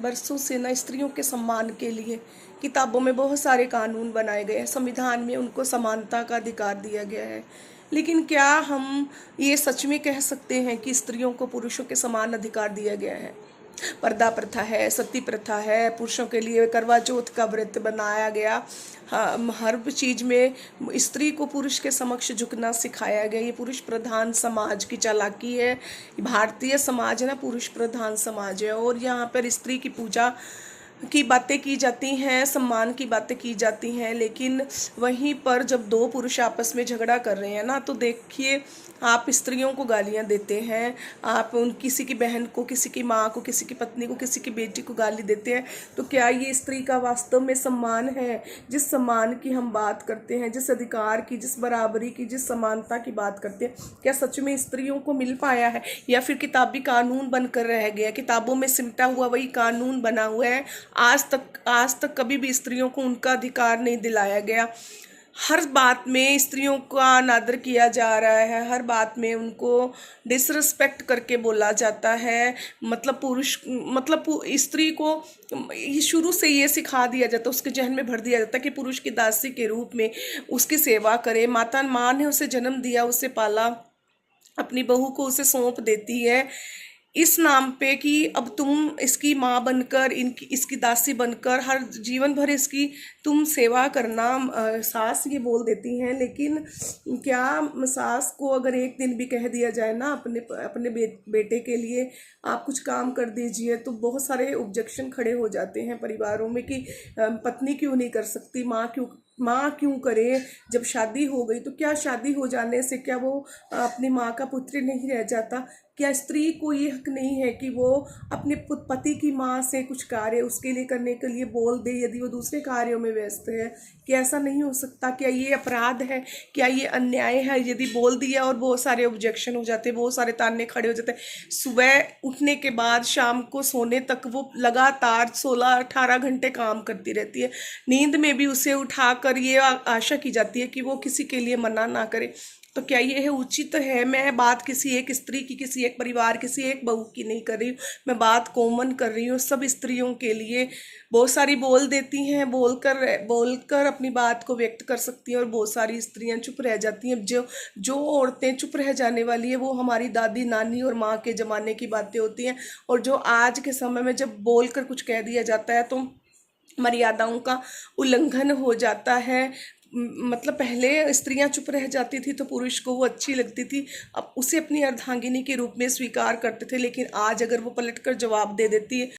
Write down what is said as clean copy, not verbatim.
बरसों से ना स्त्रियों के सम्मान के लिए किताबों में बहुत सारे कानून बनाए गए हैं। संविधान में उनको समानता का अधिकार दिया गया है। लेकिन क्या हम ये सच में कह सकते हैं कि स्त्रियों को पुरुषों के समान अधिकार दिया गया है? पर्दा प्रथा है, सती प्रथा है, पुरुषों के लिए करवा चौथ का व्रत बनाया गया। हाँ, हर चीज में स्त्री को पुरुष के समक्ष झुकना सिखाया गया। ये पुरुष प्रधान समाज की चालाकी है। भारतीय समाज है ना, पुरुष प्रधान समाज है, और यहाँ पर स्त्री की पूजा की बातें की जाती हैं, सम्मान की बातें की जाती हैं। लेकिन वहीं पर जब दो पुरुष आपस में झगड़ा कर रहे हैं ना, तो देखिए, आप स्त्रियों को गालियां देते हैं, आप उन किसी की बहन को, किसी की माँ को, किसी की पत्नी को, किसी की बेटी को गाली देते हैं। तो क्या ये स्त्री का वास्तव में सम्मान है? जिस सम्मान की हम बात करते हैं, जिस अधिकार की, जिस बराबरी की, जिस समानता की बात करते हैं, क्या सच में स्त्रियों को मिल पाया है, या फिर किताबी कानून बनकर रह गया? किताबों में सिमटा हुआ वही कानून बना हुआ है। आज तक कभी भी स्त्रियों को उनका अधिकार नहीं दिलाया गया। हर बात में स्त्रियों का अनादर किया जा रहा है, हर बात में उनको डिसरिस्पेक्ट करके बोला जाता है। स्त्री को शुरू से ये सिखा दिया जाता है, उसके जहन में भर दिया जाता है कि पुरुष की दासी के रूप में उसकी सेवा करे। माँ ने उसे जन्म दिया, उसे पाला, अपनी बहू को उसे सौंप देती है इस नाम पे कि अब तुम इसकी माँ बनकर, इनकी इसकी दासी बनकर हर जीवन भर इसकी तुम सेवा करना। सास ये बोल देती हैं। लेकिन क्या सास को अगर एक दिन भी कह दिया जाए ना अपने अपने बेटे के लिए आप कुछ काम कर दीजिए, तो बहुत सारे ऑब्जेक्शन खड़े हो जाते हैं परिवारों में कि पत्नी क्यों नहीं कर सकती, माँ क्यों करे? जब शादी हो गई तो क्या शादी हो जाने से क्या वो अपनी माँ का पुत्र नहीं रह जाता? क्या स्त्री को ये हक नहीं है कि वो अपने पति की माँ से कुछ कार्य उसके लिए करने के लिए बोल दे, यदि वो दूसरे कार्यों में व्यस्त है? क्या ऐसा नहीं हो सकता? क्या ये अपराध है? क्या ये अन्याय है यदि बोल दिया? और बहुत सारे ऑब्जेक्शन हो जाते हैं, बहुत सारे ताने खड़े हो जाते हैं। सुबह उठने के बाद शाम को सोने तक वो लगातार 16-18 घंटे काम करती रहती है। नींद में भी उसे उठाकर ये आशा की जाती है कि वो किसी के लिए मना ना करे। तो क्या ये है उचित है? मैं बात किसी एक स्त्री की, किसी एक परिवार, किसी एक बहू की नहीं कर रही हूँ, मैं बात कॉमन कर रही हूँ सब स्त्रियों के लिए। बहुत सारी बोल देती हैं, बोलकर अपनी बात को व्यक्त कर सकती हैं, और बहुत सारी स्त्रियां चुप रह जाती हैं। जो औरतें चुप रह जाने वाली है वो हमारी दादी, नानी और माँ के ज़माने की बातें होती हैं। और जो आज के समय में जब बोलकर कुछ कह दिया जाता है तो मर्यादाओं का उल्लंघन हो जाता है। पहले स्त्रियां चुप रह जाती थी तो पुरुष को वो अच्छी लगती थी, अब उसे अपनी अर्धांगिनी के रूप में स्वीकार करते थे। लेकिन आज अगर वो पलटकर जवाब दे देती है